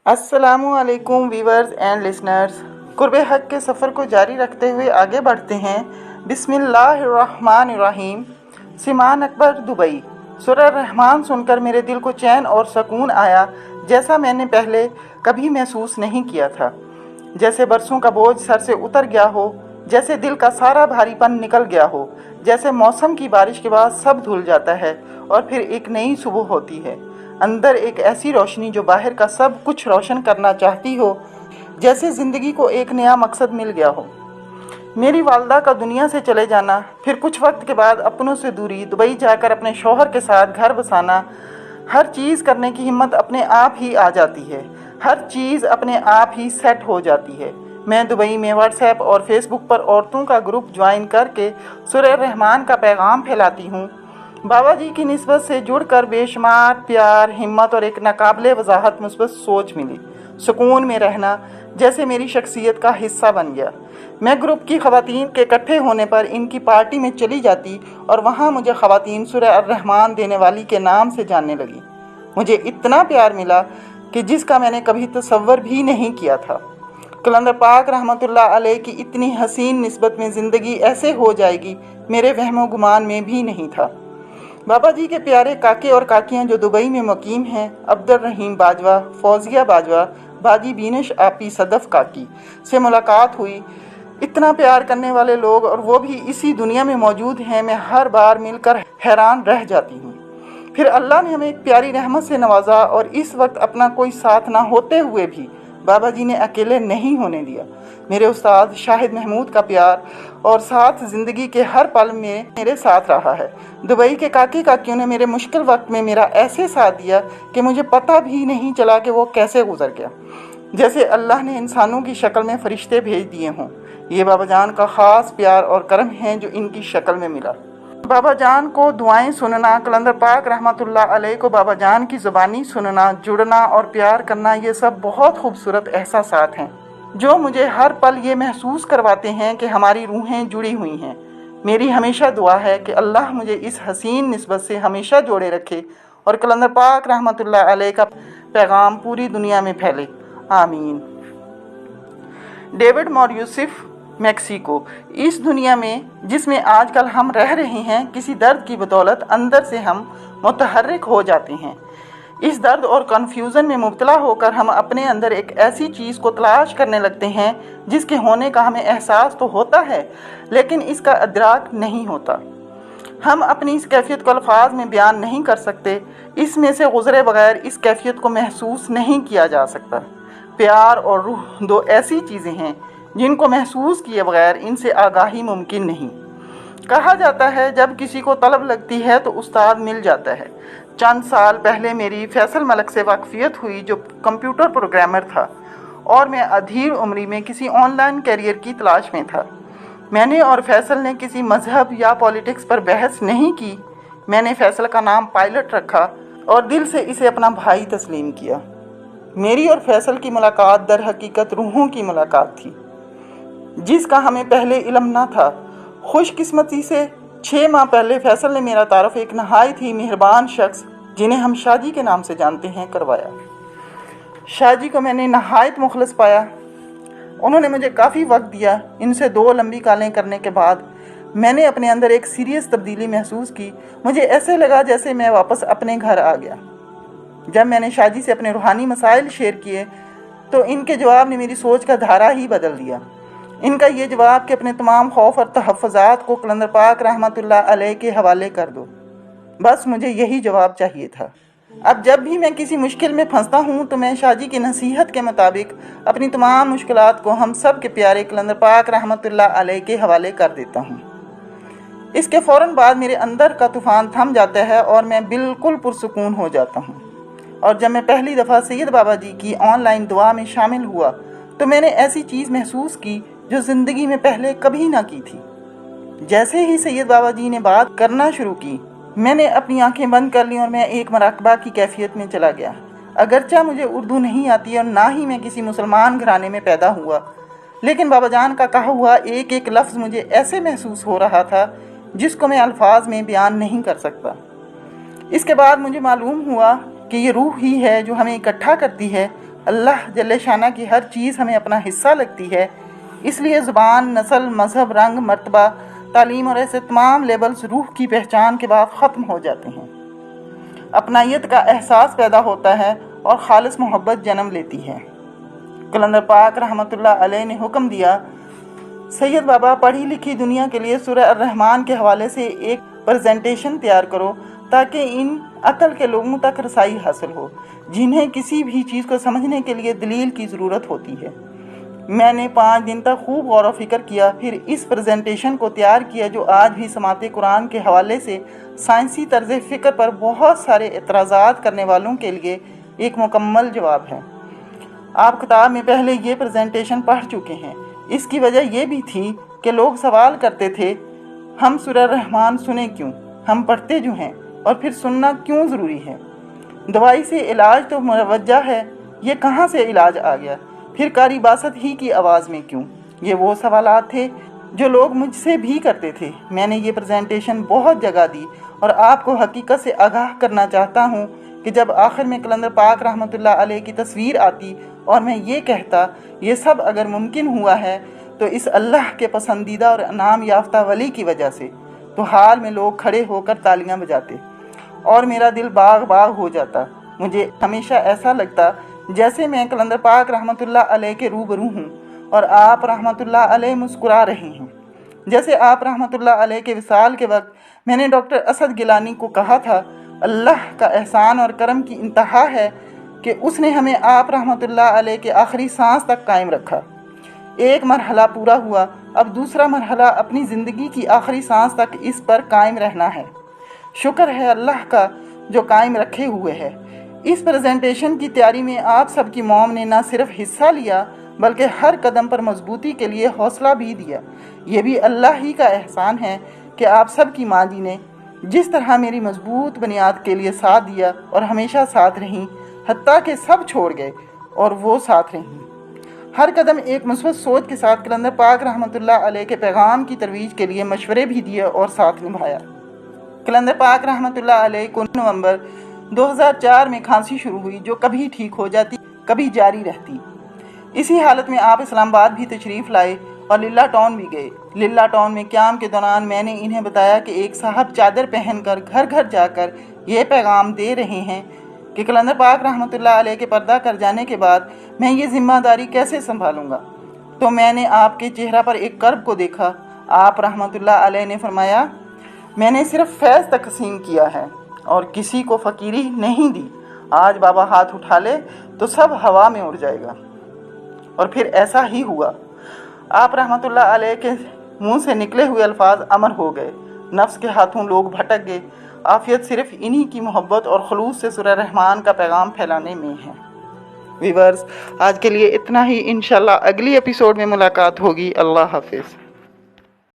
अस्सलामुअलैकुम viewers and listeners. कुर्बे हक के सफ़र को जारी रखते हुए आगे बढ़ते हैं। बिस्मिल्लाहिर्रहमानिर्रहीम। सिमान अकबर, दुबई। सूरह रहमान सुनकर मेरे दिल को चैन और सुकून आया, जैसा मैंने पहले कभी महसूस नहीं किया था। जैसे बरसों का बोझ सर से उतर गया हो, जैसे दिल का सारा भारीपन निकल गया हो, जैसे मौसम की बारिश के बाद सब धुल जाता है और फिर एक नई सुबह होती है। अंदर एक ऐसी रोशनी जो बाहर का सब कुछ रोशन करना चाहती हो, जैसे ज़िंदगी को एक नया मकसद मिल गया हो। मेरी वालदा का दुनिया से चले जाना, फिर कुछ वक्त के बाद अपनों से दूरी, दुबई जाकर अपने शौहर के साथ घर बसाना, हर चीज़ करने की हिम्मत अपने आप ही आ जाती है। हर चीज़ अपने आप ही सेट हो जाती है। मैं दुबई में व्हाट्सएप और फेसबुक पर औरतों का ग्रुप ज्वाइन करके सूरह रहमान का पैगाम फैलाती हूँ। बाबा जी की निस्बत से जुड़कर बेशुमार प्यार, हिम्मत और एक नाकाबिले वजाहत मुस्बत सोच मिली। सुकून में रहना जैसे मेरी शख्सियत का हिस्सा बन गया। मैं ग्रुप की ख़वातीन के इकट्ठे होने पर इनकी पार्टी में चली जाती और वहाँ मुझे ख़वातीन सूरह अर्रहमान देने वाली के नाम से जानने लगी। मुझे इतना प्यार मिला कि जिसका मैंने कभी तसव्वुर भी नहीं किया था। कलंदर पाक रहमतुल्लाह अलैह की इतनी हसीन निस्बत में ज़िंदगी ऐसे हो जाएगी, मेरे वहमो गुमान में भी नहीं था। बाबा जी के प्यारे काके और काकियाँ जो दुबई में मुकीम हैं, अब्दुल रहीम बाजवा, फौजिया बाजवा, बाजी बीनश आपी सदफ काकी से मुलाकात हुई। इतना प्यार करने वाले लोग और वो भी इसी दुनिया में मौजूद हैं, मैं हर बार मिलकर हैरान रह जाती हूँ। फिर अल्लाह ने हमें एक प्यारी रहमत से नवाजा और इस वक्त अपना कोई साथ ना होते हुए भी बाबा जी ने अकेले नहीं होने दिया। मेरे उस्ताद शाहिद महमूद का प्यार और साथ ज़िंदगी के हर पल में मेरे साथ रहा है। दुबई के काकी काकियों ने मेरे मुश्किल वक्त में मेरा ऐसे साथ दिया कि मुझे पता भी नहीं चला कि वो कैसे गुजर गया, जैसे अल्लाह ने इंसानों की शक्ल में फरिश्ते भेज दिए हों। ये बाबा जान का ख़ास प्यार और करम है जो इनकी शक्ल में मिला। बाबा जान को दुआएं सुनना, कलंदर पाक रहमतुल्लाह अलैह को बाबा जान की ज़ुबानी सुनना, जुड़ना और प्यार करना, ये सब बहुत खूबसूरत एहसासात हैं जो मुझे हर पल ये महसूस करवाते हैं कि हमारी रूहें जुड़ी हुई हैं। मेरी हमेशा दुआ है कि अल्लाह मुझे इस हसीन निस्बत से हमेशा जोड़े रखे और कलंदर पाक रहमतुल्लाह अलैह का पैगाम पूरी दुनिया में फैले। आमीन। डेविड मॉर्यूसिफ, मेक्सिको। इस दुनिया में जिसमें आजकल हम रह रहे हैं, किसी दर्द की बदौलत अंदर से हम मुतहर्रिक हो जाते हैं। इस दर्द और कन्फ्यूज़न में मुब्तला होकर हम अपने अंदर एक ऐसी चीज़ को तलाश करने लगते हैं जिसके होने का हमें एहसास तो होता है, लेकिन इसका अदराक नहीं होता। हम अपनी इस कैफियत को अल्फाज में बयान नहीं कर सकते। इसमें से गुज़रे बगैर इस कैफियत को महसूस नहीं किया जा सकता। प्यार और रूह दो ऐसी चीज़ें हैं जिनको महसूस किए बगैर इनसे आगाही मुमकिन नहीं। कहा जाता है जब किसी को तलब लगती है तो उस्ताद मिल जाता है। चंद साल पहले मेरी फैसल मलक से वाकफियत हुई, जो कंप्यूटर प्रोग्रामर था और मैं अधीर उम्री में किसी ऑनलाइन करियर की तलाश में था। मैंने और फैसल ने किसी मजहब या पॉलिटिक्स पर बहस नहीं की। मैंने फैसल का नाम पायलट रखा और दिल से इसे अपना भाई तस्लीम किया। मेरी और फैसल की मुलाकात दर हकीकत रूहों की मुलाकात थी, जिसका हमें पहले इल्म ना था। खुशकिस्मती से 6 माह पहले फैसल ने मेरा तारुफ एक नहायत ही मेहरबान शख्स, जिन्हें हम शाहजी के नाम से जानते हैं, करवाया। शाहजी को मैंने नहायत मुखलिस पाया। उन्होंने मुझे काफ़ी वक्त दिया। इनसे 2 लंबी कॉलें करने के बाद मैंने अपने अंदर एक सीरियस तब्दीली महसूस की। मुझे ऐसे लगा जैसे मैं वापस अपने घर आ गया। जब मैंने शाहजी से अपने रूहानी मसाइल शेयर किए तो इनके जवाब ने मेरी सोच का धारा ही बदल दिया। इनका ये जवाब कि अपने तमाम खौफ और तहफ़्फ़ुज़ात को कलंदर पाक रहमतुल्लाह अलैह के हवाले कर दो। बस मुझे यही जवाब चाहिए था। अब जब भी मैं किसी मुश्किल में फंसता हूँ तो मैं शाहजी की नसीहत के मुताबिक अपनी तमाम मुश्किलात को हम सब के प्यारे कलंदर पाक रहमतुल्लाह अलैह के हवाले कर देता हूँ। इसके फ़ौरन बाद मेरे अंदर का तूफ़ान थम जाता है और मैं बिल्कुल पुरसुकून हो जाता हूँ। और जब मैं पहली दफ़ा सैयद बाबा जी की ऑनलाइन दुआ में शामिल हुआ तो मैंने ऐसी चीज़ महसूस की जो ज़िंदगी में पहले कभी ना की थी। जैसे ही सैयद बाबा जी ने बात करना शुरू की, मैंने अपनी आंखें बंद कर लीं और मैं एक मराकबा की कैफियत में चला गया। अगरचा मुझे उर्दू नहीं आती और ना ही मैं किसी मुसलमान घराने में पैदा हुआ, लेकिन बाबा जान का कहा हुआ एक एक लफ्ज़ मुझे ऐसे महसूस हो रहा था जिसको मैं अल्फाज में बयान नहीं कर सकता। इसके बाद मुझे मालूम हुआ कि ये रूह ही है जो हमें इकट्ठा करती है اللہ جل شانہ کی ہر چیز ہمیں اپنا حصہ لگتی ہے، اس لیے زبان، نسل، مذہب، رنگ، مرتبہ، تعلیم اور ایسے تمام لیبلز روح کی پہچان کے بعد ختم ہو جاتے ہیں۔ اپنائیت کا احساس پیدا ہوتا ہے اور خالص محبت جنم لیتی ہے۔ کلندر پاک رحمۃ اللہ علیہ نے حکم دیا، سید بابا پڑھی لکھی دنیا کے لیے سورہ الرحمن کے حوالے سے ایک پریزنٹیشن تیار کرو تاکہ ان عقل کے لوگوں تک رسائی حاصل ہو جنہیں کسی بھی چیز کو سمجھنے کے لیے دلیل کی ضرورت ہوتی ہے۔ میں نے 5 دن تک خوب غور و فکر کیا، پھر اس پریزنٹیشن کو تیار کیا جو آج بھی سماعت قرآن کے حوالے سے سائنسی طرز فکر پر بہت سارے اعتراضات کرنے والوں کے لیے ایک مکمل جواب ہے۔ آپ کتاب میں پہلے یہ پریزنٹیشن پڑھ چکے ہیں۔ اس کی وجہ یہ بھی تھی کہ لوگ سوال کرتے تھے، ہم سورہ الرحمن سنیں کیوں؟ ہم پڑھتے جو ہیں، اور پھر سننا کیوں ضروری ہے؟ دوائی سے علاج تو مروجہ ہے، یہ کہاں سے علاج آ گیا؟ پھر قاری باسط ہی کی آواز میں کیوں؟ یہ وہ سوالات تھے جو لوگ مجھ سے بھی کرتے تھے۔ میں نے یہ پریزنٹیشن بہت جگہ دی اور آپ کو حقیقت سے آگاہ کرنا چاہتا ہوں کہ جب آخر میں کلندر پاک رحمۃ اللہ علیہ کی تصویر آتی اور میں یہ کہتا، یہ سب اگر ممکن ہوا ہے تو اس اللہ کے پسندیدہ اور انعام یافتہ ولی کی وجہ سے، تو حال میں لوگ کھڑے ہو کر تالیاں بجاتے اور میرا دل باغ باغ ہو جاتا۔ مجھے ہمیشہ ایسا لگتا جیسے میں کلندر پاک رحمۃ اللہ علیہ کے روبرو ہوں اور آپ رحمۃ اللہ علیہ مسکرا رہے ہیں، جیسے آپ رحمۃ اللہ علیہ کے وصال کے وقت میں نے ڈاکٹر اسد گیلانی کو کہا تھا، اللہ کا احسان اور کرم کی انتہا ہے کہ اس نے ہمیں آپ رحمۃ اللہ علیہ کے آخری سانس تک قائم رکھا۔ ایک مرحلہ پورا ہوا، اب دوسرا مرحلہ اپنی زندگی کی آخری سانس تک اس پر قائم رہنا ہے۔ شکر ہے اللہ کا جو قائم رکھے ہوئے ہے۔ اس پریزنٹیشن کی تیاری میں آپ سب کی موم نے نہ صرف حصہ لیا بلکہ ہر قدم پر مضبوطی کے لیے حوصلہ بھی دیا۔ یہ بھی اللہ ہی کا احسان ہے کہ آپ سب کی ماں جی نے جس طرح میری مضبوط بنیاد کے لیے ساتھ دیا اور ہمیشہ ساتھ رہیں، حتیٰ کہ سب چھوڑ گئے اور وہ ساتھ رہیں۔ ہر قدم ایک مثبت سوچ کے ساتھ کلندر پاک رحمۃ اللہ علیہ کے پیغام کی ترویج کے لیے مشورے بھی دیے اور ساتھ نبھایا۔ کلندر پاک رحمۃ اللہ علیہ کو نومبر 2004 میں کھانسی شروع ہوئی جو کبھی ٹھیک ہو جاتی، کبھی جاری رہتی۔ اسی حالت میں آپ اسلام آباد بھی تشریف لائے اور للہ ٹاؤن بھی گئے۔ للہ ٹاؤن میں قیام کے دوران میں نے انہیں بتایا کہ ایک صاحب چادر پہن کر گھر گھر جا کر یہ پیغام دے رہے ہیں کہ کلندر پاک رحمۃ اللہ علیہ کے پردہ کر جانے کے بعد میں یہ ذمہ داری کیسے سنبھالوں گا؟ تو میں نے آپ کے چہرہ پر ایک کرب کو دیکھا۔ آپ رحمۃ اللہ علیہ نے فرمایا، میں نے صرف فیض تقسیم کیا ہے اور کسی کو فقیری نہیں دی۔ آج بابا ہاتھ اٹھا لے تو سب ہوا میں اڑ جائے گا۔ اور پھر ایسا ہی ہوا۔ آپ رحمۃ اللہ علیہ کے منہ سے نکلے ہوئے الفاظ امر ہو گئے، نفس کے ہاتھوں لوگ بھٹک گئے۔ عافیت صرف انہی کی محبت اور خلوص سے سورہ رحمان کا پیغام پھیلانے میں ہے۔ ویورز، آج کے لیے اتنا ہی، انشاءاللہ اگلی ایپیسوڈ میں ملاقات ہوگی۔ اللہ حافظ۔